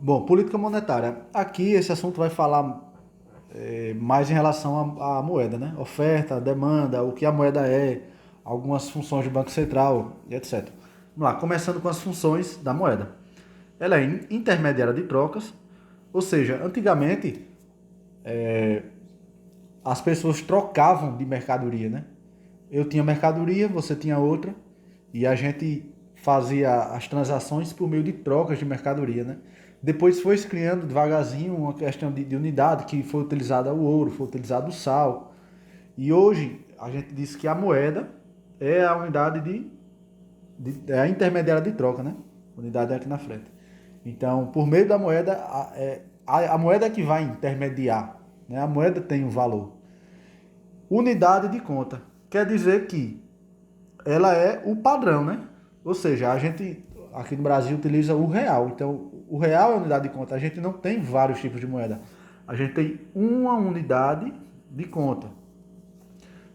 Bom, política monetária. Aqui esse assunto vai falar mais em relação à moeda, né? Oferta, demanda, o que a moeda é, algumas funções do Banco Central e etc. Vamos lá, começando com as funções da moeda. Ela é intermediária de trocas, ou seja, antigamente as pessoas trocavam de mercadoria, né? Eu tinha mercadoria, você tinha outra, e a gente fazia as transações por meio de trocas de mercadoria, né? Depois foi se criando devagarzinho uma questão de unidade, que foi utilizado o ouro, foi utilizado o sal. E hoje a gente diz que a moeda é a unidade é a intermediária de troca, né? Unidade é aqui na frente. Então, por meio da moeda, a moeda é que vai intermediar, né? A moeda tem um valor. Unidade de conta quer dizer que ela é o padrão, né? Ou seja, a gente aqui no Brasil utiliza o real. Então, o real é a unidade de conta. A gente não tem vários tipos de moeda. A gente tem uma unidade de conta.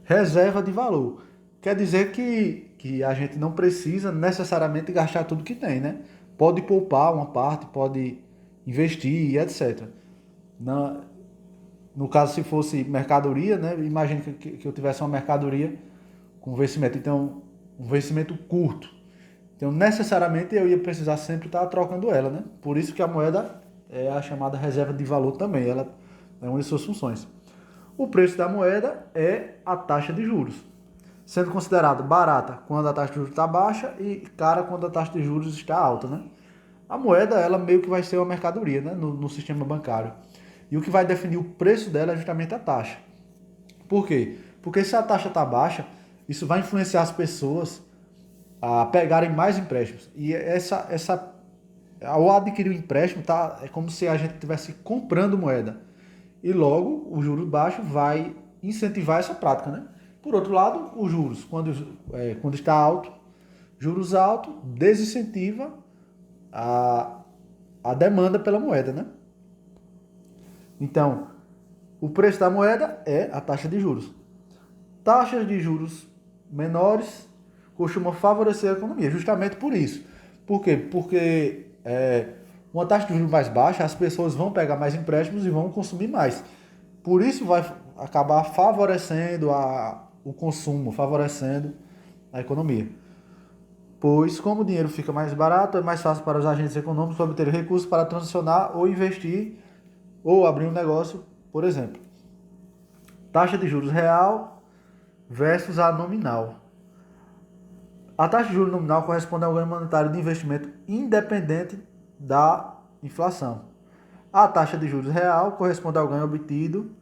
Reserva de valor. Quer dizer que a gente não precisa necessariamente gastar tudo que tem, né? Pode poupar uma parte, pode investir, etc. Na, no caso, se fosse mercadoria, né? Imagine que eu tivesse uma mercadoria com vencimento. Então, um vencimento curto. Então, necessariamente eu ia precisar sempre estar trocando ela, né? Por isso que a moeda é a chamada reserva de valor também. Ela é uma de suas funções. O preço da moeda é a taxa de juros, sendo considerado barata quando a taxa de juros está baixa e cara quando a taxa de juros está alta, né? A moeda, ela meio que vai ser uma mercadoria, né? No sistema bancário. E o que vai definir o preço dela é justamente a taxa. Por quê? Porque se a taxa está baixa, isso vai influenciar as pessoas a pegarem mais empréstimos. E ao adquirir o empréstimo, tá, é como se a gente estivesse comprando moeda. E logo, o juros baixo vai incentivar essa prática, né? Por outro lado, os juros, quando está alto, juros altos desincentiva a, a demanda pela moeda, né? Então, o preço da moeda é a taxa de juros. Taxas de juros menores costumam favorecer a economia, justamente por isso. Por quê? Porque uma taxa de juros mais baixa, as pessoas vão pegar mais empréstimos e vão consumir mais. Por isso vai acabar favorecendo o consumo, favorecendo a economia. Pois, como o dinheiro fica mais barato, é mais fácil para os agentes econômicos obter recursos para transacionar ou investir ou abrir um negócio, por exemplo. Taxa de juros real versus a nominal. A taxa de juros nominal corresponde ao ganho monetário de investimento independente da inflação. A taxa de juros real corresponde ao ganho obtido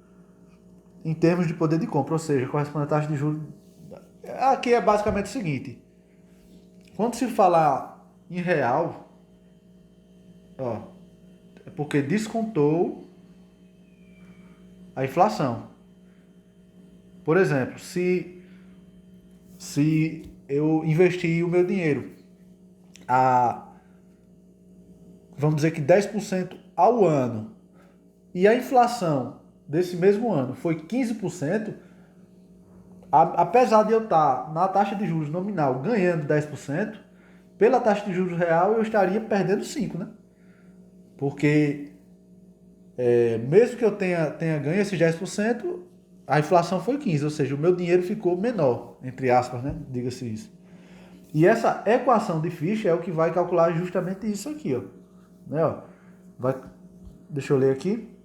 em termos de poder de compra, ou seja, corresponde à taxa de juros. Aqui é basicamente o seguinte: quando se falar em real, ó, é porque descontou a inflação. Por exemplo, se eu investir o meu dinheiro a, vamos dizer que 10% ao ano, e a inflação desse mesmo ano foi 15%, apesar de eu estar na taxa de juros nominal ganhando 10%, pela taxa de juros real eu estaria perdendo 5%, né? Porque mesmo que eu tenha ganho esses 10%, a inflação foi 15%, ou seja, o meu dinheiro ficou menor, entre aspas, né? Diga-se isso. E essa equação de Fischer é o que vai calcular justamente isso aqui, ó. Né, ó? Vai, deixa eu ler aqui.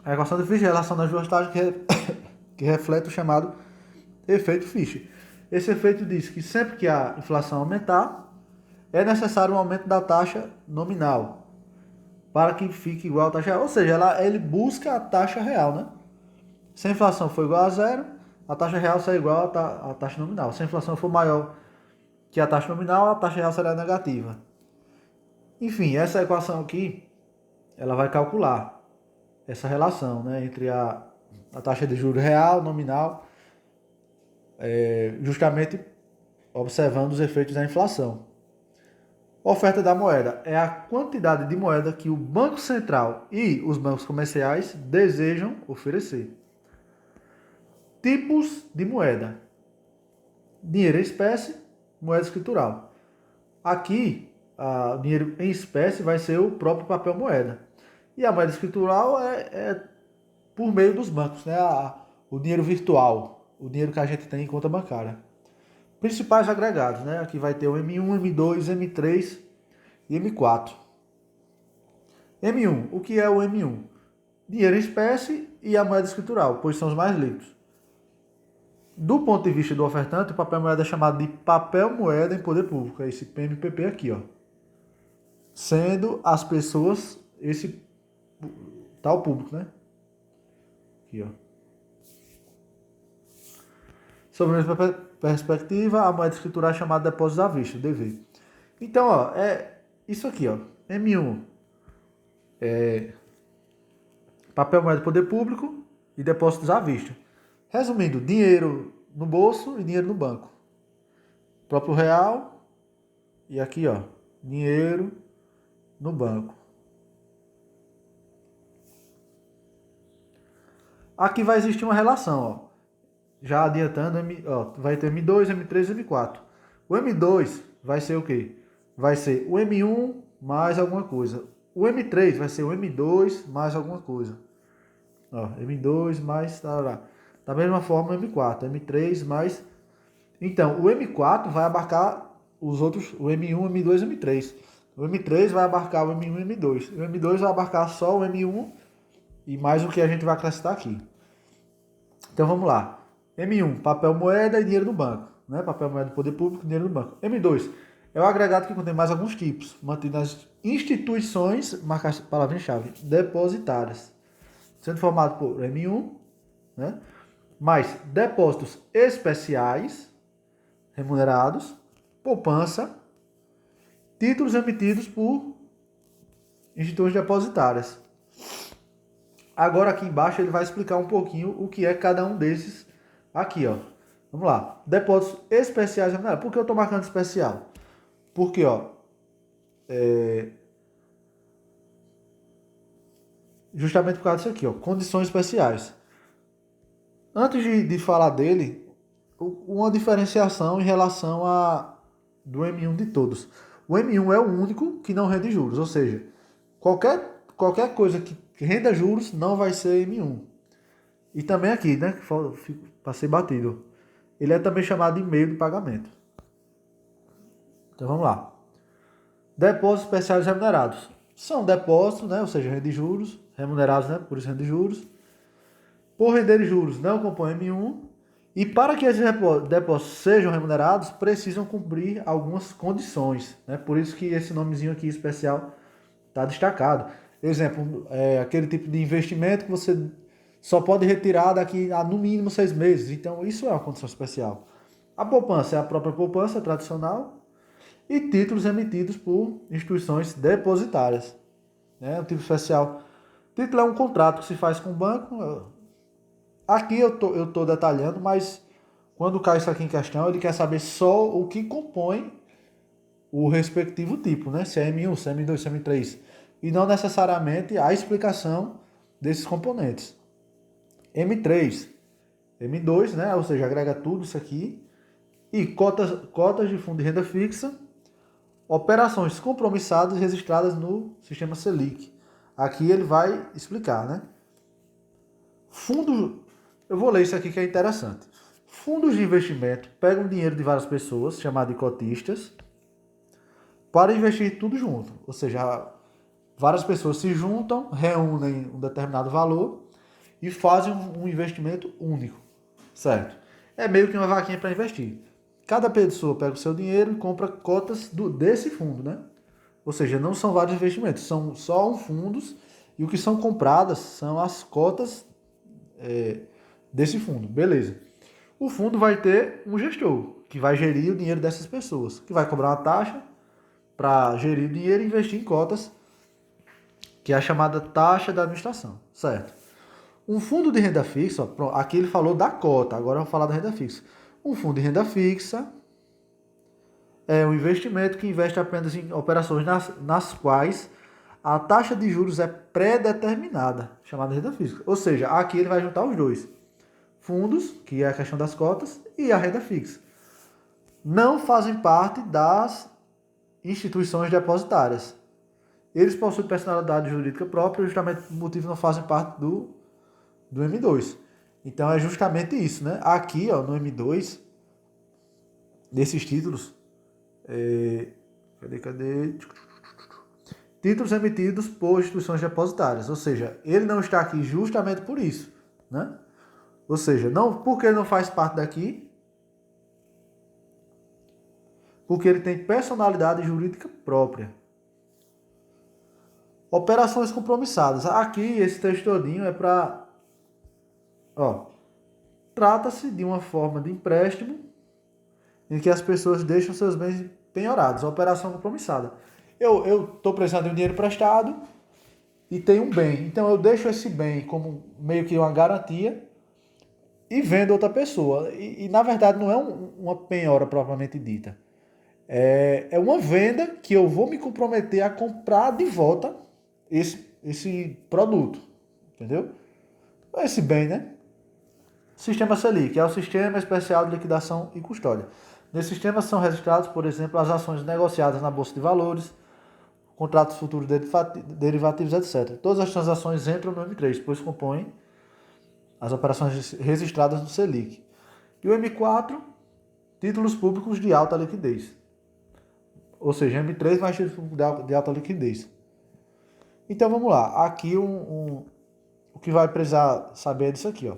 A equação de Fischer é a relação das duas taxas que reflete o chamado efeito Fischer. Esse efeito diz que sempre que a inflação aumentar, é necessário um aumento da taxa nominal para que fique igual à taxa real. Ou seja, ele busca a taxa real, né? Se a inflação for igual a zero, a taxa real será igual à taxa nominal. Se a inflação for maior que a taxa nominal, a taxa real será negativa. Enfim, essa equação aqui, ela vai calcular essa relação, né, entre a taxa de juros real, nominal, justamente observando os efeitos da inflação. Oferta da moeda é a quantidade de moeda que o Banco Central e os bancos comerciais desejam oferecer. Tipos de moeda: dinheiro em espécie, moeda escritural. Aqui o dinheiro em espécie vai ser o próprio papel moeda. E a moeda escritural é por meio dos bancos, né? O dinheiro virtual, o dinheiro que a gente tem em conta bancária. Principais agregados, né? Aqui vai ter o M1, M2, M3 e M4. M1, o que é o M1? Dinheiro em espécie e a moeda escritural, pois são os mais líquidos. Do ponto de vista do ofertante, o papel moeda é chamado de papel moeda em poder público, é esse PMPP aqui, ó. Sendo as pessoas esse tal público, né? Aqui, ó. Sob a mesma perspectiva, a moeda escritural é chamada de depósitos à vista, DV. Então, ó, é isso aqui, ó. M1 é papel moeda de poder público e depósitos à vista. Resumindo, dinheiro no bolso e dinheiro no banco. O próprio real e aqui, ó, dinheiro no banco. Aqui vai existir uma relação, ó. Já adiantando, vai ter M2, M3 e M4. O M2 vai ser o quê? Vai ser o M1 mais alguma coisa. O M3 vai ser o M2 mais alguma coisa. Ó, M2 mais... Da mesma forma o M4. M3 mais... Então, o M4 vai abarcar os outros, o M1, M2 e M3. O M3 vai abarcar o M1 e o M2. O M2 vai abarcar só o M1 e mais o que a gente vai acrescentar aqui. Então, vamos lá. M1, papel moeda e dinheiro no banco. Né? Papel moeda do poder público e dinheiro no banco. M2 é o agregado que contém mais alguns tipos, mantido nas instituições, marca a palavra-chave, depositárias, sendo formado por M1, né? Mais depósitos especiais, remunerados, poupança, títulos emitidos por instituições depositárias. Agora aqui embaixo ele vai explicar um pouquinho o que é cada um desses aqui, ó. Vamos lá. Depósitos especiais remunerados. Por que eu estou marcando especial? Porque, ó, justamente por causa disso aqui, ó, condições especiais. Antes de falar dele, uma diferenciação em relação do M1 de todos. O M1 é o único que não rende juros, ou seja, qualquer coisa que renda juros não vai ser M1. E também aqui, né, que passei batido. Ele é também chamado de meio de pagamento. Então vamos lá. Depósitos especiais remunerados. São depósitos, né, ou seja, rende juros, remunerados, né, por isso rende juros. Por render juros não compõe M1. E para que esses depósitos sejam remunerados, precisam cumprir algumas condições. Né? Por isso que esse nomezinho aqui especial está destacado. Exemplo, aquele tipo de investimento que você só pode retirar daqui a no mínimo 6 meses. Então, isso é uma condição especial. A poupança é a própria poupança tradicional e títulos emitidos por instituições depositárias. Né? O tipo especial. Título é um contrato que se faz com o banco. Aqui eu tô detalhando, mas quando cai isso aqui em questão, ele quer saber só o que compõe o respectivo tipo, né? Se é M1, se é M2, se é M3. E não necessariamente a explicação desses componentes. M3, M2, né? Ou seja, agrega tudo isso aqui. E cotas de fundo de renda fixa, operações compromissadas registradas no sistema Selic. Aqui ele vai explicar, né? Eu vou ler isso aqui que é interessante. Fundos de investimento pegam dinheiro de várias pessoas, chamado de cotistas, para investir tudo junto. Ou seja, várias pessoas se juntam, reúnem um determinado valor e fazem um investimento único, certo? É meio que uma vaquinha para investir. Cada pessoa pega o seu dinheiro e compra cotas desse fundo, né? Ou seja, não são vários investimentos, são só um fundos e o que são compradas são as cotas desse fundo, beleza. O fundo vai ter um gestor que vai gerir o dinheiro dessas pessoas, que vai cobrar uma taxa para gerir o dinheiro e investir em cotas, que é a chamada taxa da administração, certo? Um fundo de renda fixa, ó, aqui ele falou da cota, agora eu vou falar da renda fixa. Um fundo de renda fixa é um investimento que investe apenas em operações nas quais a taxa de juros é pré-determinada, chamada renda fixa. Ou seja, aqui ele vai juntar os dois. Fundos, que é a questão das cotas, e a renda fixa. Não fazem parte das instituições depositárias. Eles possuem personalidade jurídica própria, justamente por motivo não fazem parte do M2. Então é justamente isso, né? Aqui, ó, no M2, desses títulos, cadê? Títulos emitidos por instituições depositárias, ou seja, ele não está aqui justamente por isso, né? Ou seja, não, porque ele não faz parte daqui, porque ele tem personalidade jurídica própria. Operações compromissadas. Aqui, esse texto todinho é para... Trata-se de uma forma de empréstimo em que as pessoas deixam seus bens penhorados. Operação compromissada. Eu estou precisando de um dinheiro emprestado e tenho um bem. Então, eu deixo esse bem como meio que uma garantia e vendo outra pessoa. E na verdade, não é uma penhora propriamente dita. É uma venda que eu vou me comprometer a comprar de volta esse produto. Entendeu? Esse bem, né? Sistema Selic é o Sistema Especial de Liquidação e Custódia. Nesse sistema são registrados, por exemplo, as ações negociadas na Bolsa de Valores, contratos futuros derivativos, etc. Todas as transações entram no M3, pois compõem as operações registradas no Selic. E o M4, títulos públicos de alta liquidez. Ou seja, M3 mais títulos públicos de alta liquidez. Então vamos lá. Aqui o que vai precisar saber é disso aqui, ó.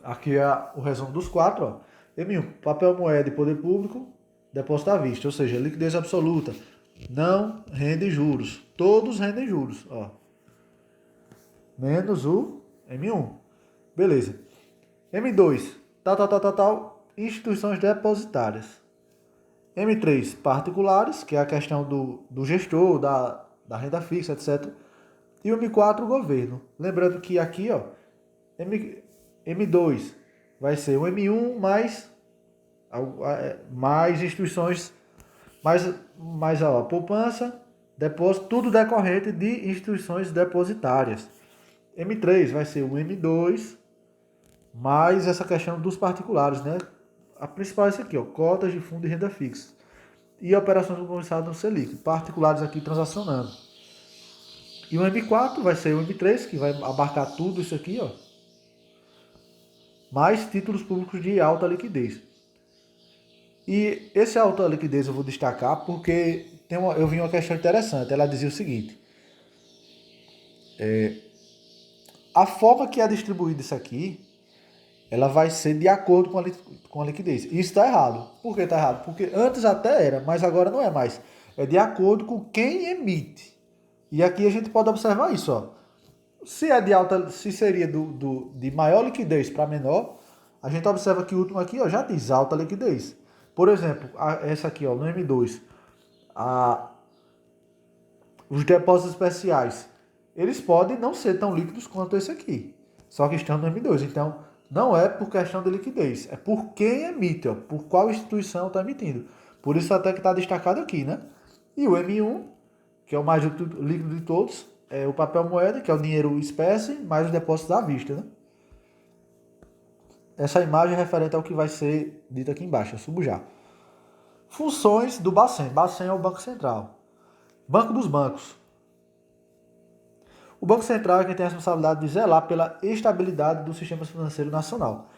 Aqui é o resumo dos quatro, ó. M1, papel moeda e poder público, depósito à vista, ou seja, liquidez absoluta, não rende juros. Todos rendem juros, ó. Menos o M1. Beleza. M2, tal, instituições depositárias. M3, particulares, que é a questão do gestor, da renda fixa, etc. E o M4, governo. Lembrando que aqui, ó, M2 vai ser o M1 mais instituições, mais ó, poupança, depósito, tudo decorrente de instituições depositárias. M3 vai ser o M2 mais essa questão dos particulares, né? A principal é essa aqui, ó, cotas de fundo e renda fixa. E operações compromissadas no Selic, particulares aqui transacionando. E o M4 vai ser o M3, que vai abarcar tudo isso aqui, ó. Mais títulos públicos de alta liquidez. E esse alta liquidez eu vou destacar porque eu vi uma questão interessante. Ela dizia o seguinte: a forma que é distribuída isso aqui, ela vai ser de acordo com a liquidez. Isso está errado. Por que está errado? Porque antes até era, mas agora não é mais. É de acordo com quem emite. E aqui a gente pode observar isso, ó. Se seria de maior liquidez para menor, a gente observa que o último aqui, ó, já diz alta liquidez. Por exemplo, essa aqui, ó, no M2, os depósitos especiais, eles podem não ser tão líquidos quanto esse aqui, só que estão no M2. Então, não é por questão de liquidez, é por quem emite, ó, por qual instituição está emitindo. Por isso até que está destacado aqui, né? E o M1, que é o mais líquido de todos, é o papel moeda, que é o dinheiro espécie, mais os depósitos à vista, né? Essa imagem é referente ao que vai ser dito aqui embaixo, eu subo já. Funções do Bacen. Bacen é o Banco Central. Banco dos bancos. O Banco Central é quem tem a responsabilidade de zelar pela estabilidade do sistema financeiro nacional.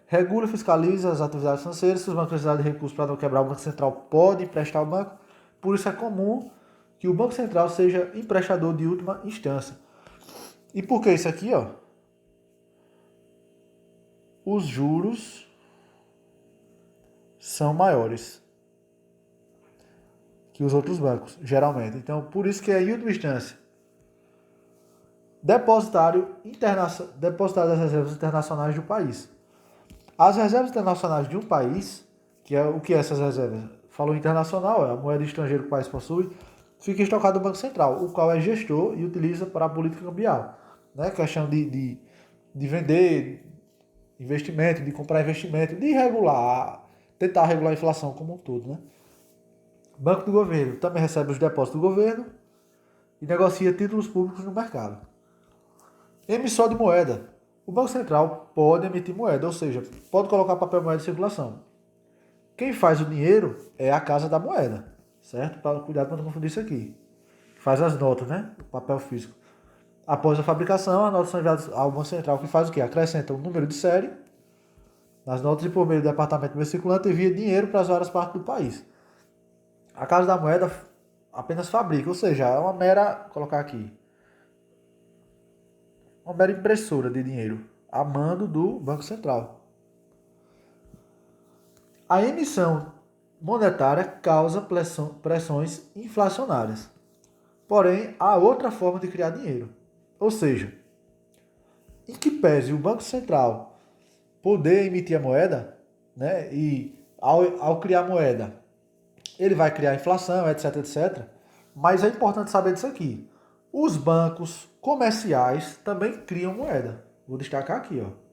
Regula e fiscaliza as atividades financeiras. Se os bancos precisarem de recursos para não quebrar, o Banco Central pode emprestar ao banco. Por isso é comum que o Banco Central seja emprestador de última instância. E por que isso aqui, ó? Os juros são maiores que os outros bancos, geralmente. Então, por isso que é em última instância. Depositário das reservas internacionais do país. As reservas internacionais de um país, que é o que é essas reservas? Falou internacional, é a moeda estrangeira que o país possui, fica estocado no Banco Central, o qual é gestor e utiliza para a política cambial. Né? Questão de vender investimento, de comprar investimento, de tentar regular a inflação como um todo. Né? Banco do Governo também recebe os depósitos do governo e negocia títulos públicos no mercado. Emissão de moeda. O Banco Central pode emitir moeda, ou seja, pode colocar papel moeda em circulação. Quem faz o dinheiro é a Casa da Moeda. certo? Cuidado para não confundir isso aqui. Faz as notas, né? O papel físico. Após a fabricação, as notas são enviadas ao Banco Central, que faz o quê? Acrescenta o número de série nas notas e por meio do departamento circulante envia dinheiro para as várias partes do país. A Casa da Moeda apenas fabrica, ou seja, é uma mera, vou colocar aqui, uma mera impressora de dinheiro a mando do Banco Central. A emissão monetária causa pressões inflacionárias. Porém, há outra forma de criar dinheiro. Ou seja, em que pese o Banco Central poder emitir a moeda, né, e ao criar a moeda, ele vai criar inflação, etc, etc. Mas é importante saber disso aqui. Os bancos comerciais também criam moeda. Vou destacar aqui, ó.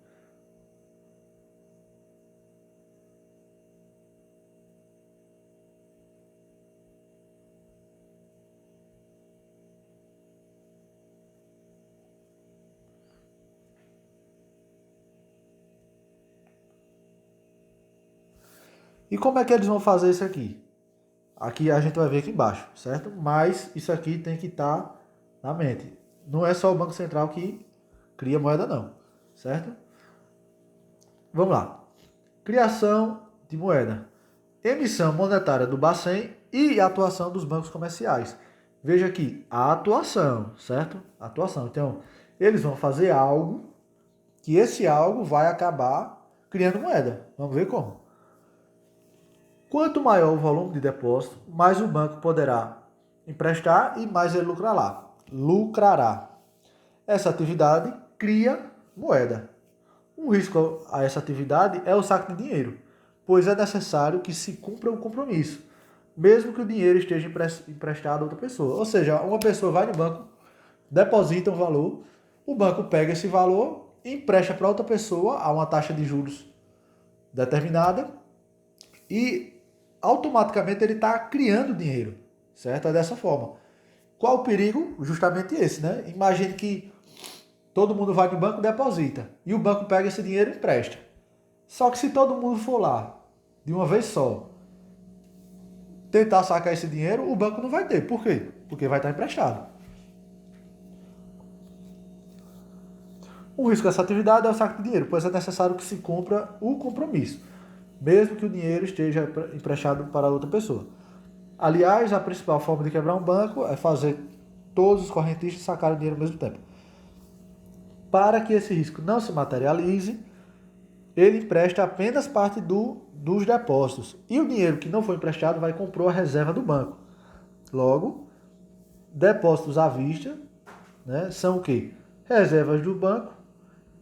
E como é que eles vão fazer isso aqui? Aqui a gente vai ver aqui embaixo, certo? Mas isso aqui tem que estar na mente. Não é só o Banco Central que cria moeda não, certo? Vamos lá. Criação de moeda. Emissão monetária do Bacen e atuação dos bancos comerciais. Veja aqui, a atuação, certo? Atuação. Então, eles vão fazer algo que esse algo vai acabar criando moeda. Vamos ver como. Quanto maior o volume de depósito, mais o banco poderá emprestar e mais ele lucrará. Essa atividade cria moeda. Um risco a essa atividade é o saque de dinheiro, pois é necessário que se cumpra um compromisso, mesmo que o dinheiro esteja emprestado a outra pessoa. Ou seja, uma pessoa vai no banco, deposita um valor, o banco pega esse valor e empresta para outra pessoa a uma taxa de juros determinada e automaticamente ele está criando dinheiro, certo? É dessa forma. Qual o perigo? Justamente esse, né? Imagine que todo mundo vai no banco e deposita, e o banco pega esse dinheiro e empresta. Só que se todo mundo for lá, de uma vez só, tentar sacar esse dinheiro, o banco não vai ter. Por quê? Porque vai estar emprestado. O risco dessa atividade é o saque de dinheiro, pois é necessário que se cumpra o compromisso, mesmo que o dinheiro esteja emprestado para outra pessoa. Aliás, a principal forma de quebrar um banco é fazer todos os correntistas sacarem dinheiro ao mesmo tempo. Para que esse risco não se materialize, ele empresta apenas parte dos depósitos. E o dinheiro que não foi emprestado vai comprar a reserva do banco. Logo, depósitos à vista, né, são o quê? Reservas do banco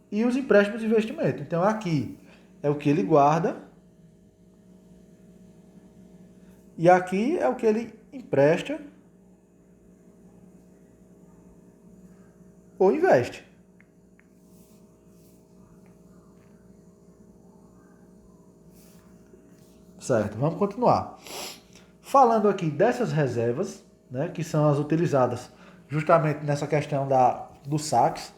e os empréstimos de investimento. Então aqui é o que ele guarda e aqui é o que ele empresta ou investe. Certo, vamos continuar. Falando aqui dessas reservas, né, que são as utilizadas justamente nessa questão dos saques,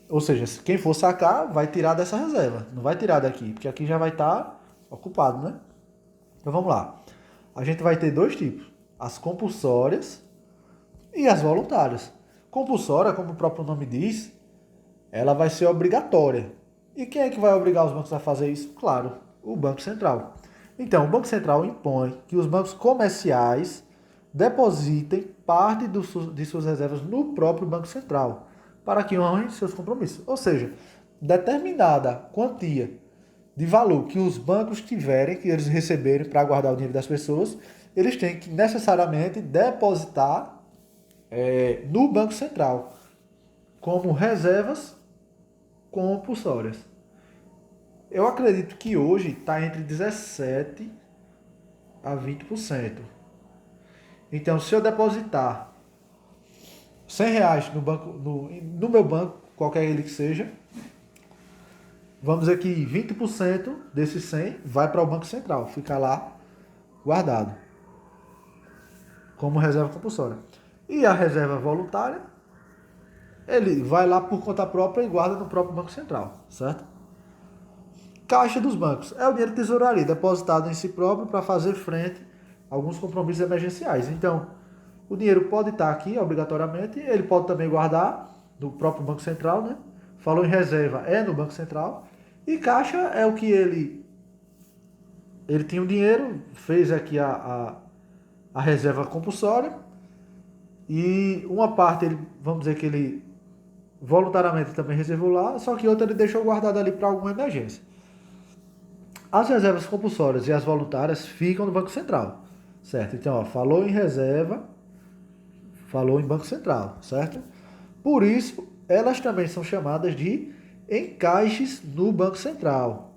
ou seja, quem for sacar vai tirar dessa reserva, não vai tirar daqui, porque aqui já vai estar ocupado, né? Então vamos lá. A gente vai ter dois tipos, as compulsórias e as voluntárias. Compulsória, como o próprio nome diz, ela vai ser obrigatória. E quem é que vai obrigar os bancos a fazer isso? Claro, o Banco Central. Então, o Banco Central impõe que os bancos comerciais depositem parte de suas reservas no próprio Banco Central, para que honrem seus compromissos. Ou seja, determinada quantia de valor que os bancos tiverem, que eles receberem para guardar o dinheiro das pessoas, eles têm que necessariamente depositar no Banco Central, como reservas compulsórias. Eu acredito que hoje está entre 17% a 20%. Então, se eu depositar R$ 100 no banco, no meu banco, qualquer ele que seja, vamos dizer que 20% desses 100 vai para o Banco Central, fica lá guardado, como reserva compulsória. E a reserva voluntária, ele vai lá por conta própria e guarda no próprio Banco Central, certo? Caixa dos bancos. É o dinheiro de tesouraria depositado em si próprio para fazer frente alguns compromissos emergenciais. Então, o dinheiro pode estar aqui obrigatoriamente, ele pode também guardar no próprio Banco Central, né? Falou em reserva, é no Banco Central. E caixa é o que ele tinha o dinheiro, fez aqui a reserva compulsória, e uma parte, ele, vamos dizer que ele voluntariamente também reservou lá, só que outra ele deixou guardado ali para alguma emergência. As reservas compulsórias e as voluntárias ficam no Banco Central, certo? Então, ó, falou em reserva, falou em Banco Central, certo? Por isso, elas também são chamadas de encaixes no Banco Central,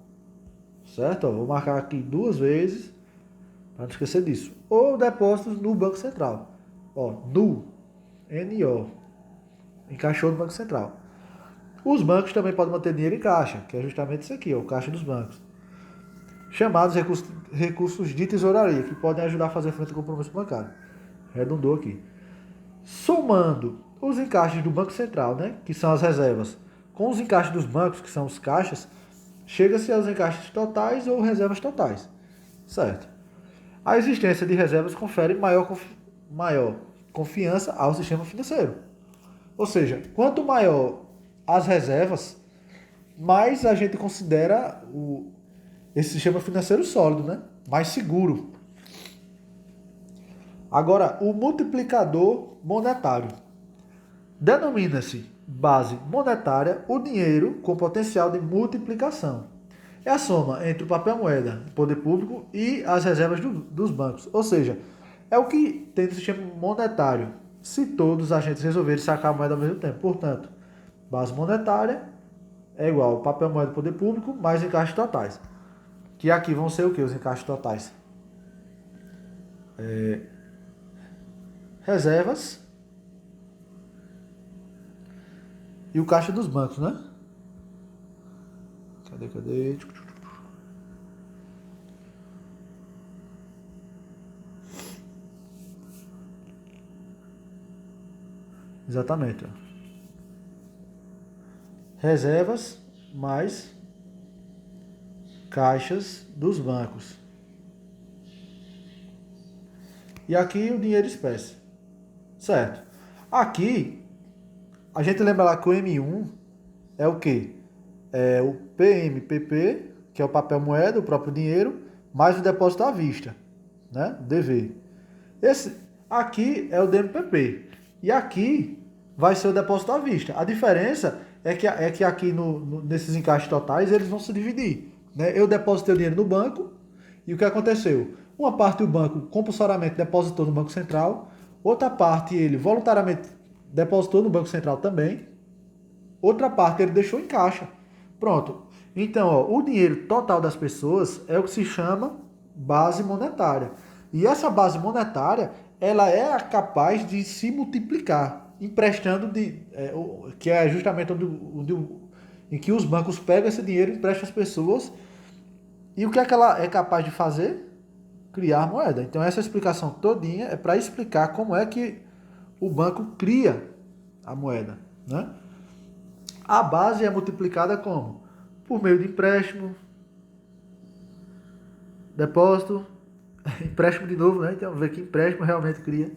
certo? Ó, vou marcar aqui 2 vezes, para não esquecer disso. Ou depósitos no Banco Central. Ó, no, NO, encaixou no Banco Central. Os bancos também podem manter dinheiro em caixa, que é justamente isso aqui, ó, o caixa dos bancos. Chamados recursos de tesouraria, que podem ajudar a fazer frente ao compromisso bancário. Redundou aqui. Somando os encaixes do Banco Central, né, que são as reservas, com os encaixes dos bancos, que são os caixas, chega-se aos encaixes totais ou reservas totais, certo? A existência de reservas confere maior confiança ao sistema financeiro. Ou seja, quanto maior as reservas, mais a gente considera esse sistema financeiro sólido, né? Mais seguro. Agora, o multiplicador monetário. Denomina-se base monetária o dinheiro com potencial de multiplicação. É a soma entre o papel moeda, o poder público e as reservas dos bancos. Ou seja, é o que tem no sistema monetário, se todos os agentes resolverem sacar a moeda ao mesmo tempo. Portanto, base monetária é igual ao papel moeda do poder público mais encaixes totais. Que aqui vão ser o que? Os encaixes totais? Reservas e o caixa dos bancos, né? Cadê? Exatamente. Ó. Reservas mais caixas dos bancos. E aqui o dinheiro espécie. Certo. Aqui, a gente lembra lá que o M1 é o quê? É o PMPP, que é o papel moeda, o próprio dinheiro, mais o depósito à vista, né? DV. Esse aqui é o DMPP. E aqui vai ser o depósito à vista. A diferença é que aqui nesses encaixes totais eles vão se dividir. Né? Eu depositei o dinheiro no banco e o que aconteceu? Uma parte o banco compulsoriamente depositou no Banco Central, outra parte ele voluntariamente depositou no Banco Central também, outra parte ele deixou em caixa. Pronto. Então, ó, o dinheiro total das pessoas é o que se chama base monetária. E essa base monetária, ela é capaz de se multiplicar, emprestando, que é justamente em que os bancos pegam esse dinheiro e emprestam às pessoas. E o que é que ela é capaz de fazer? Criar moeda. Então essa explicação todinha é para explicar como é que o banco cria a moeda, né? A base é multiplicada como? Por meio de empréstimo, depósito, empréstimo de novo, né? Então vê que empréstimo realmente cria,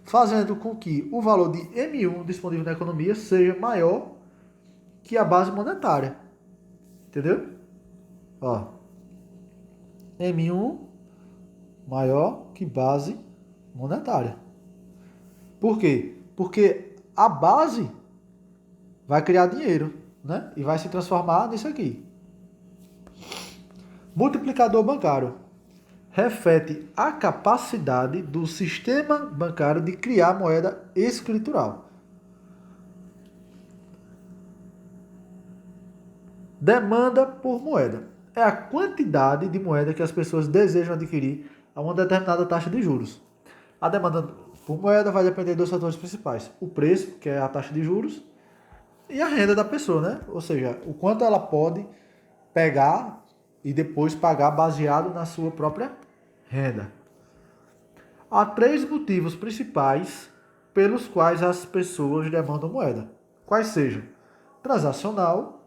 fazendo com que o valor de M1 disponível na economia seja maior que a base monetária. Entendeu? Ó, M1 maior que base monetária. Por quê? Porque a base vai criar dinheiro, né? E vai se transformar nisso aqui. Multiplicador bancário reflete a capacidade do sistema bancário de criar moeda escritural. Demanda por moeda é a quantidade de moeda que as pessoas desejam adquirir a uma determinada taxa de juros. A demanda por moeda vai depender dos fatores principais. O preço, que é a taxa de juros, e a renda da pessoa, né? Ou seja, o quanto ela pode pegar e depois pagar baseado na sua própria renda. Há 3 motivos principais pelos quais as pessoas demandam moeda. Quais sejam? Transacional,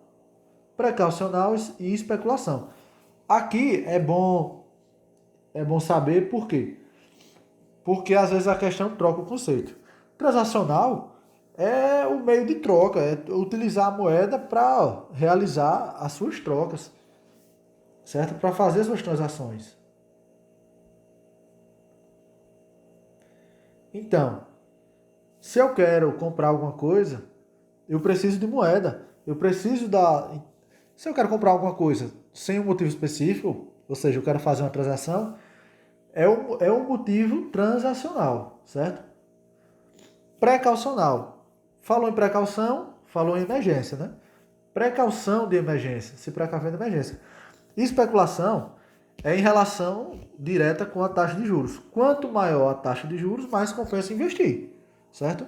precaucional e especulação. Aqui é bom saber por quê. Porque às vezes a questão troca o conceito. Transacional é o meio de troca, é utilizar a moeda para realizar as suas trocas, certo? Para fazer suas transações. Então, se eu quero comprar alguma coisa, eu preciso de moeda. Eu preciso da. Se eu quero comprar alguma coisa sem um motivo específico, ou seja, eu quero fazer uma transação, é um motivo transacional, certo? Precaucional. Falou em precaução, falou em emergência, né? Precaução de emergência, se precaver de emergência. Especulação é em relação direta com a taxa de juros. Quanto maior a taxa de juros, mais compensa investir, certo?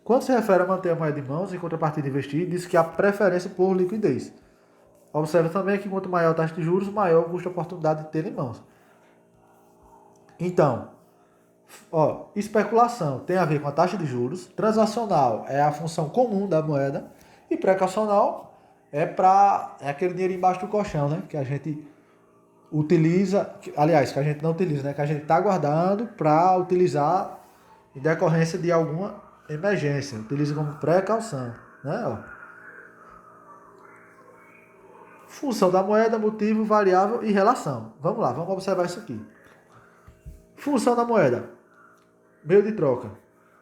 Quando se refere a manter a moeda em mãos, em contrapartida de investir, diz que há preferência por liquidez. Observe também que quanto maior a taxa de juros, maior o custo de oportunidade de ter em mãos. Então, especulação tem a ver com a taxa de juros, transacional é a função comum da moeda e precaucional é aquele dinheiro embaixo do colchão, né? Que a gente utiliza, aliás, que a gente não utiliza, né? Que a gente está guardando para utilizar em decorrência de alguma emergência. Utiliza como precaução, né? Função da moeda, motivo, variável e relação. Vamos lá, vamos observar isso aqui. Função da moeda, meio de troca.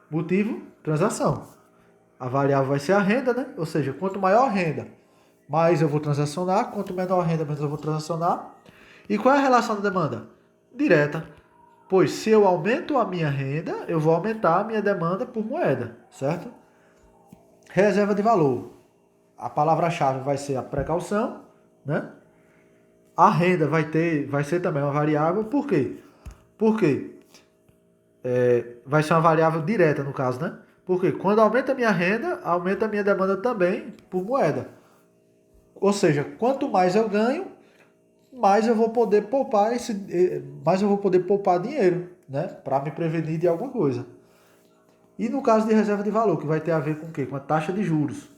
Motivo, transação. A variável vai ser a renda, né? Ou seja, quanto maior a renda, mais eu vou transacionar. Quanto menor a renda, menos eu vou transacionar. E qual é a relação da demanda? Direta. Pois se eu aumento a minha renda, eu vou aumentar a minha demanda por moeda, certo? Reserva de valor. A palavra-chave vai ser a precaução, né? A renda vai ser também uma variável. Por quê? Porque vai ser uma variável direta no caso, né? Porque quando aumenta a minha renda, aumenta a minha demanda também por moeda. Ou seja, quanto mais eu ganho, mais eu vou poder poupar mais eu vou poder poupar dinheiro, né? Para me prevenir de alguma coisa. E no caso de reserva de valor, que vai ter a ver com o quê? Com a taxa de juros.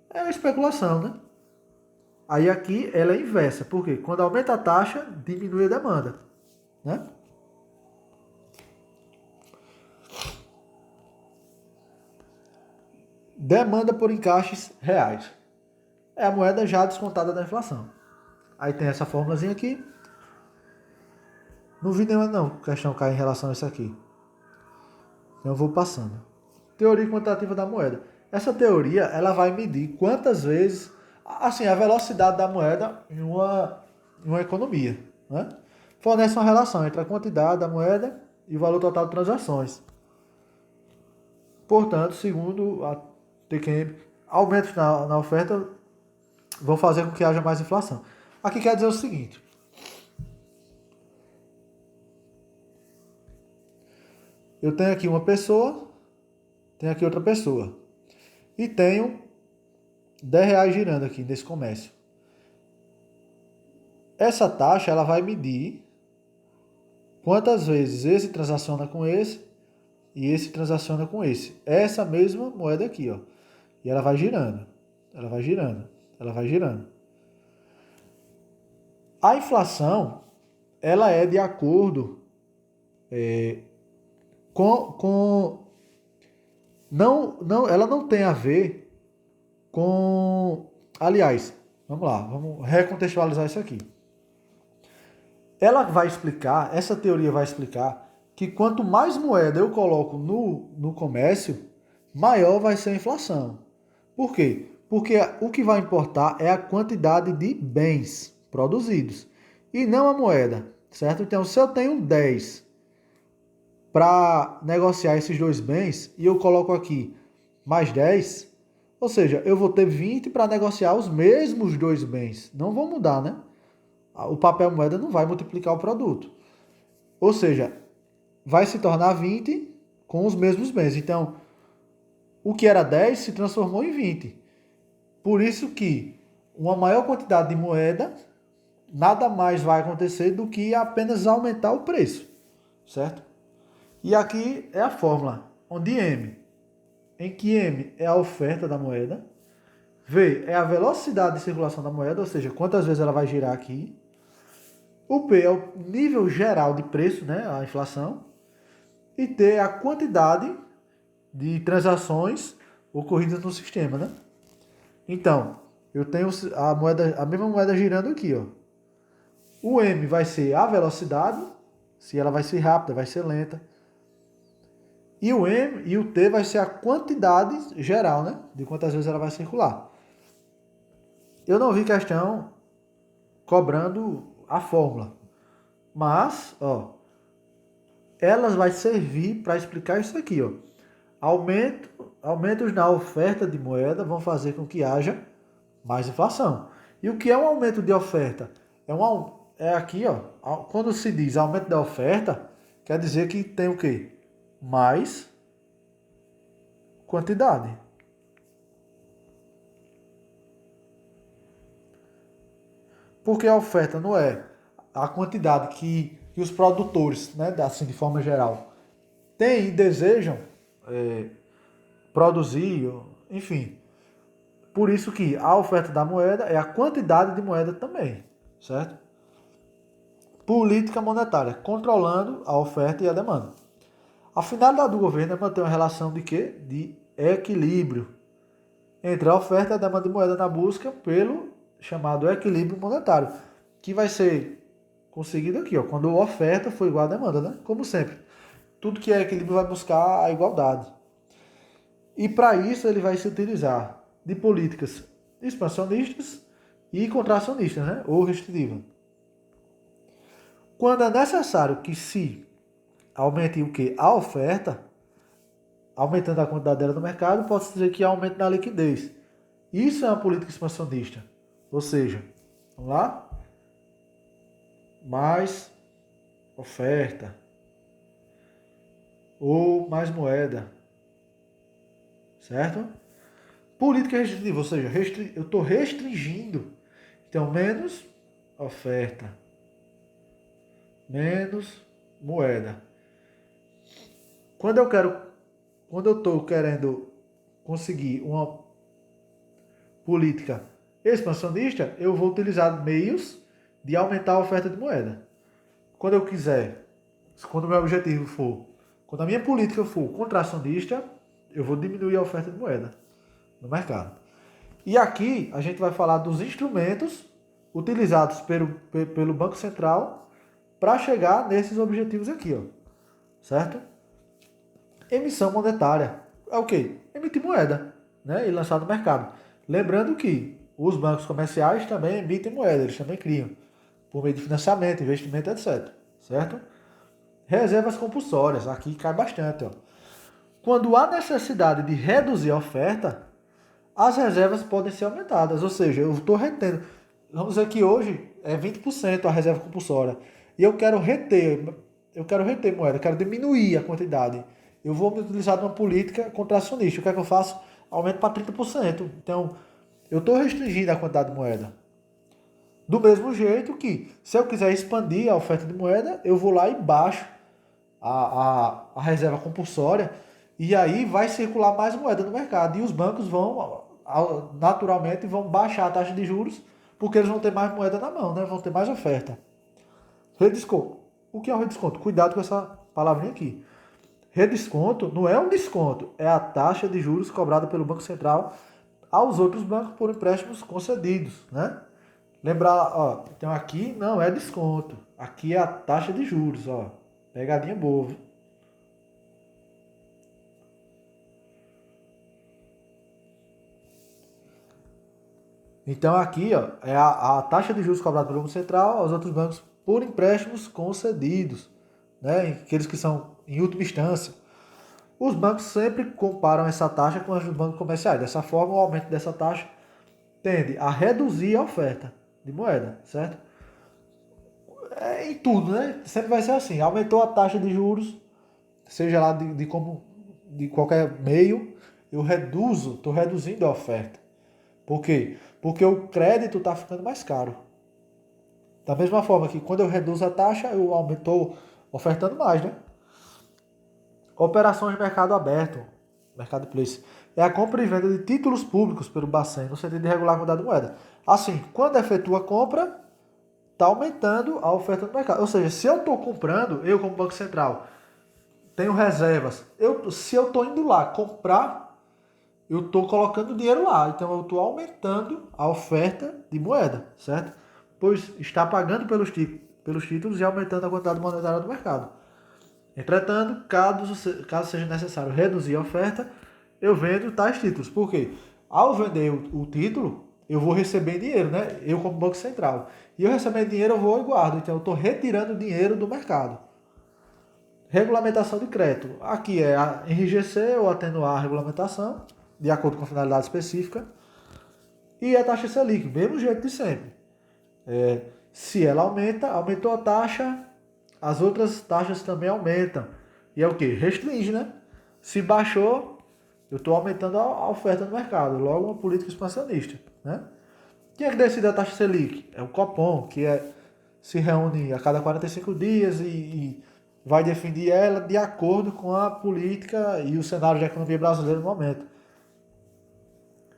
É a especulação, né? Aí aqui ela é inversa, porque quando aumenta a taxa, diminui a demanda, né? Demanda por encaixes reais. É a moeda já descontada da inflação. Aí tem essa fórmulazinha aqui. Não vi nenhuma não, questão cair em relação a isso aqui. Então eu vou passando. Teoria quantitativa da moeda. Essa teoria, ela vai medir quantas vezes, assim, a velocidade da moeda em uma economia, né? Fornece uma relação entre a quantidade da moeda e o valor total de transações. Portanto, segundo a TQM, aumentos na oferta vão fazer com que haja mais inflação. Aqui quer dizer o seguinte: eu tenho aqui uma pessoa, tenho aqui outra pessoa, e tenho R$ 10 girando aqui nesse comércio. Essa taxa ela vai medir quantas vezes esse transaciona com esse e esse transaciona com esse. Essa mesma moeda aqui, ó. E ela vai girando, ela vai girando, ela vai girando. A inflação, ela é de acordo com ela não tem a ver com, aliás, vamos lá, vamos recontextualizar isso aqui. Ela vai explicar, essa teoria vai explicar que quanto mais moeda eu coloco no comércio, maior vai ser a inflação. Por quê? Porque o que vai importar é a quantidade de bens produzidos e não a moeda, certo? Então, se eu tenho 10 para negociar esses dois bens e eu coloco aqui mais 10, ou seja, eu vou ter 20 para negociar os mesmos dois bens. Não vão mudar, né? O papel moeda não vai multiplicar o produto. Ou seja, vai se tornar 20 com os mesmos bens. Então, o que era 10 se transformou em 20. Por isso que uma maior quantidade de moeda, nada mais vai acontecer do que apenas aumentar o preço, certo? E aqui é a fórmula, onde M, em que M é a oferta da moeda, V é a velocidade de circulação da moeda, ou seja, quantas vezes ela vai girar aqui. O P é o nível geral de preço, né, a inflação. e T é a quantidade de transações ocorridas no sistema, né? Então, eu tenho a mesma moeda girando aqui, ó. O M vai ser a velocidade, se ela vai ser rápida, vai ser lenta. E o M e o T vai ser a quantidade geral, né? De quantas vezes ela vai circular. Eu não vi questão cobrando a fórmula. Mas, ó, elas vai servir para explicar isso aqui, ó. Aumentos na oferta de moeda vão fazer com que haja mais inflação. E o que é um aumento de oferta? É aqui, ó, quando se diz aumento da oferta, quer dizer que tem o quê? Mais quantidade. Porque a oferta não é a quantidade que os produtores, né, assim de forma geral, têm e desejam produzir, enfim. Por isso que a oferta da moeda é a quantidade de moeda também, certo? Política monetária, controlando a oferta e a demanda. A finalidade do governo é manter uma relação de quê? De equilíbrio entre a oferta e a demanda de moeda na busca pelo chamado equilíbrio monetário, que vai ser conseguido aqui, ó, quando a oferta for igual à demanda, né? Como sempre. Tudo que é equilíbrio vai buscar a igualdade. E para isso ele vai se utilizar de políticas expansionistas e contracionistas, né? Ou restritivas. Quando é necessário que se aumente o que? A oferta, aumentando a quantidade dela no mercado, pode-se dizer que aumenta na liquidez. Isso é uma política expansionista. Ou seja, vamos lá? Mais oferta ou mais moeda, certo? Política restritiva, ou seja, eu estou restringindo. Então, menos oferta, menos moeda. Quando eu estou querendo conseguir uma política expansionista, eu vou utilizar meios de aumentar a oferta de moeda. Quando eu quiser, quando o meu objetivo for, quando a minha política for contracionista, eu vou diminuir a oferta de moeda no mercado. E aqui a gente vai falar dos instrumentos utilizados pelo Banco Central para chegar nesses objetivos aqui, ó. Certo? Emissão monetária. É o quê? Emitir moeda, né? E lançar no mercado. Lembrando que os bancos comerciais também emitem moeda, eles também criam, por meio de financiamento, investimento, etc. Certo? Reservas compulsórias, aqui cai bastante, ó. Quando há necessidade de reduzir a oferta, as reservas podem ser aumentadas, ou seja, eu estou retendo. Vamos dizer que hoje é 20% a reserva compulsória. E eu quero reter moeda, eu quero diminuir a quantidade. Eu vou me utilizar de uma política contracionista. O que é que eu faço? Aumento para 30%. Então, eu estou restringindo a quantidade de moeda. Do mesmo jeito que, se eu quiser expandir a oferta de moeda, eu vou lá e baixo a reserva compulsória e aí vai circular mais moeda no mercado. E os bancos vão, naturalmente, vão baixar a taxa de juros porque eles vão ter mais moeda na mão, né? Vão ter mais oferta. Redesconto. O que é um redesconto? Cuidado com essa palavrinha aqui. Redesconto não é um desconto, é a taxa de juros cobrada pelo Banco Central aos outros bancos por empréstimos concedidos, né? Lembrar, ó, então aqui não é desconto, aqui é a taxa de juros, ó, pegadinha boa. Então aqui, ó, é a taxa de juros cobrada pelo Banco Central aos outros bancos por empréstimos concedidos, né? Aqueles que são em última instância. Os bancos sempre comparam essa taxa com os bancos comerciais. Dessa forma, o aumento dessa taxa tende a reduzir a oferta de moeda, certo? É em tudo, né? Sempre vai ser assim. Aumentou a taxa de juros, seja lá de qualquer meio, estou reduzindo a oferta. Por quê? Porque o crédito está ficando mais caro. Da mesma forma que quando eu reduzo a taxa, eu estou ofertando mais, né? Operações de mercado aberto, mercado place, é a compra e venda de títulos públicos pelo Bacen, no sentido de regular a quantidade de moeda. Assim, quando efetua a compra, está aumentando a oferta do mercado. Ou seja, se eu estou comprando, eu como Banco Central, tenho reservas. Se eu estou indo lá comprar, eu estou colocando dinheiro lá. Então eu estou aumentando a oferta de moeda, certo? Pois está pagando pelos títulos e aumentando a quantidade monetária do mercado. Entretanto, caso seja necessário reduzir a oferta, eu vendo tais títulos. Por quê? Ao vender o título, eu vou receber dinheiro, né? Eu como Banco Central. E eu recebendo dinheiro, eu vou e guardo. Então eu estou retirando dinheiro do mercado. Regulamentação de crédito. Aqui é enrijecer ou atenuar a regulamentação, de acordo com a finalidade específica. E a taxa Selic, mesmo jeito de sempre. Se ela aumenta, aumentou a taxa, as outras taxas também aumentam. E é o que? Restringe, né? Se baixou, eu estou aumentando a oferta no mercado. Logo, uma política expansionista, né? Quem é que decide a taxa Selic? É o Copom, que se reúne a cada 45 dias e vai definir ela de acordo com a política e o cenário de economia brasileira no momento.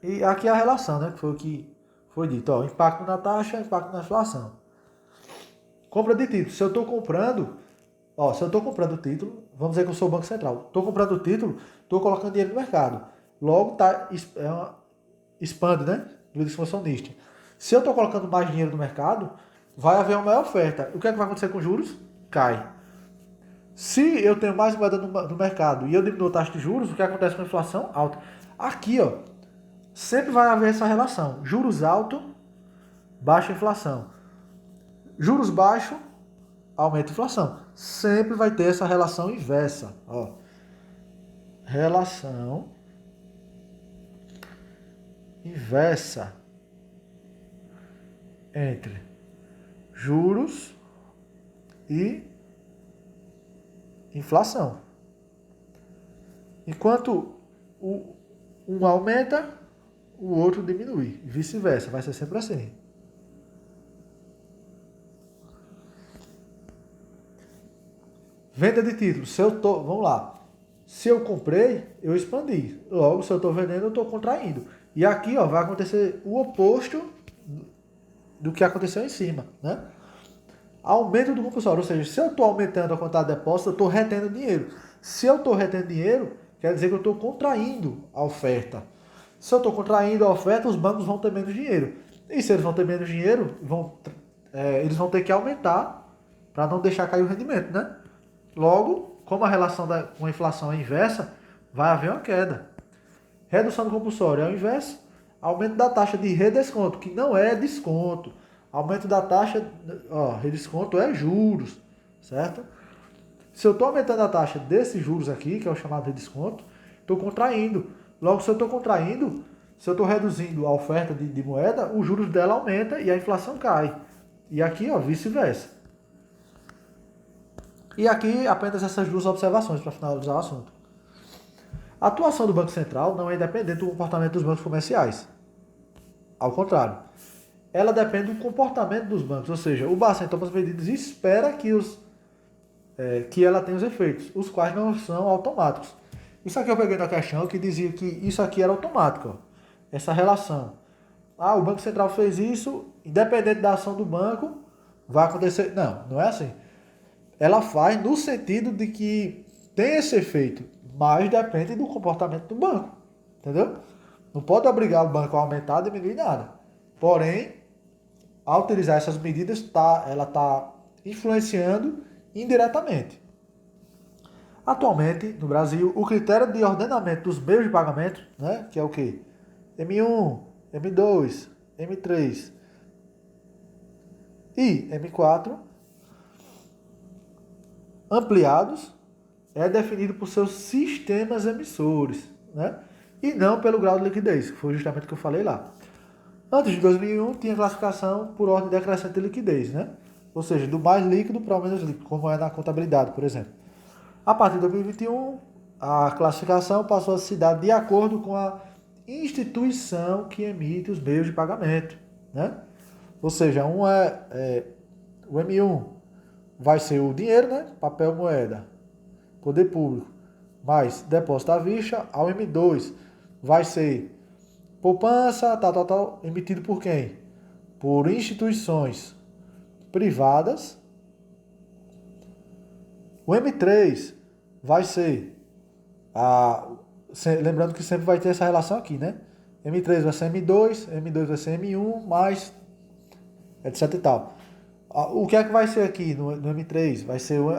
E aqui é a relação, né? Que foi o que foi dito. Ó, impacto na taxa, impacto na inflação. Compra de título. Se eu estou comprando o título, vamos dizer que eu sou o Banco Central. Estou comprando o título, estou colocando dinheiro no mercado. Logo, expande, né? Do expansionista. Se eu estou colocando mais dinheiro no mercado, vai haver uma maior oferta. O que é que vai acontecer com os juros? Cai. Se eu tenho mais moeda no mercado e eu diminuo a taxa de juros, o que acontece com a inflação? Alta. Aqui, ó, sempre vai haver essa relação. Juros altos, baixa inflação. Juros baixos, aumenta a inflação. Sempre vai ter essa relação inversa. Ó. Relação inversa entre juros e inflação. Enquanto um aumenta, o outro diminui. E vice-versa. Vai ser sempre assim. Venda de títulos. Vamos lá. Se eu comprei, eu expandi. Logo, se eu estou vendendo, eu estou contraindo. E aqui, ó, vai acontecer o oposto do que aconteceu em cima, né? Aumento do compulsório. Ou seja, se eu estou aumentando a quantidade de depósito, eu estou retendo dinheiro. Se eu estou retendo dinheiro, quer dizer que eu estou contraindo a oferta. Se eu estou contraindo a oferta, os bancos vão ter menos dinheiro. E se eles vão ter menos dinheiro, eles vão ter que aumentar para não deixar cair o rendimento, né? Logo, como a relação com a inflação é inversa, vai haver uma queda. Redução do compulsório é o inverso. Aumento da taxa de redesconto, que não é desconto. Aumento da taxa, redesconto é juros, certo? Se eu estou aumentando a taxa desses juros aqui, que é o chamado redesconto, estou contraindo. Logo, se eu estou contraindo, se eu estou reduzindo a oferta de moeda, os juros dela aumenta e a inflação cai. E aqui, ó, vice-versa. E aqui apenas essas duas observações para finalizar o assunto. A atuação do Banco Central não é independente do comportamento dos bancos comerciais. Ao contrário, ela depende do comportamento dos bancos, ou seja, o Bacen toma as medidas e espera que ela tenha os efeitos, os quais não são automáticos. Isso aqui eu peguei na questão que dizia que isso aqui era automático, ó, essa relação. O Banco Central fez isso, independente da ação do banco, vai acontecer. Não, não é assim. Ela faz no sentido de que tem esse efeito, mas depende do comportamento do banco, entendeu? Não pode obrigar o banco a aumentar, diminuir nada. Porém, ao utilizar essas medidas, ela está influenciando indiretamente. Atualmente, no Brasil, o critério de ordenamento dos meios de pagamento, né, que é o quê? M1, M2, M3 e M4, ampliados, é definido por seus sistemas emissores, né? E não pelo grau de liquidez, que foi justamente o que eu falei lá. Antes de 2001, tinha classificação por ordem decrescente de liquidez, né? Ou seja, do mais líquido para o menos líquido, como é na contabilidade, por exemplo. A partir de 2021, a classificação passou a se dar de acordo com a instituição que emite os meios de pagamento, né? Ou seja, o M1 vai ser o dinheiro, né? Papel, moeda, poder público, mais depósito à vista. Ao M2 vai ser poupança, tal, emitido por quem? Por instituições privadas. O M3 vai ser lembrando que sempre vai ter essa relação aqui, né? M3 vai ser M2, M2 vai ser M1, mais etc e tal. O que é que vai ser aqui no M3? Vai ser o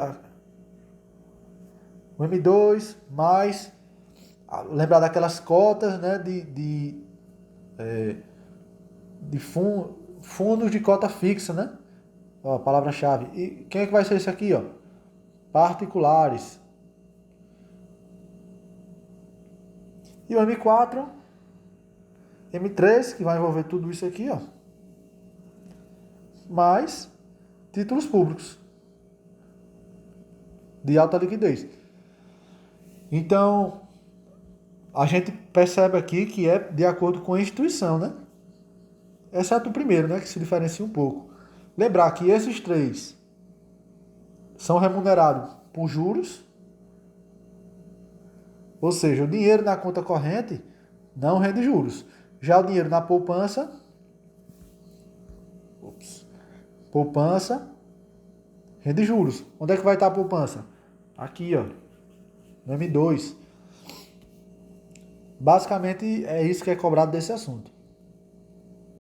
M2 mais, lembrar daquelas cotas, né, de fundos de cota fixa, né? Ó, palavra-chave. E quem é que vai ser isso aqui, ó? Particulares. E o M4, M3, que vai envolver tudo isso aqui, ó. Mais títulos públicos de alta liquidez. Então, a gente percebe aqui que é de acordo com a instituição, né? Exceto o primeiro, né, que se diferencia um pouco. Lembrar que esses três são remunerados por juros, ou seja, o dinheiro na conta corrente não rende juros. Já o dinheiro na poupança, poupança rende juros. Onde é que vai estar a poupança? Aqui, ó, no M2. Basicamente é isso que é cobrado desse assunto.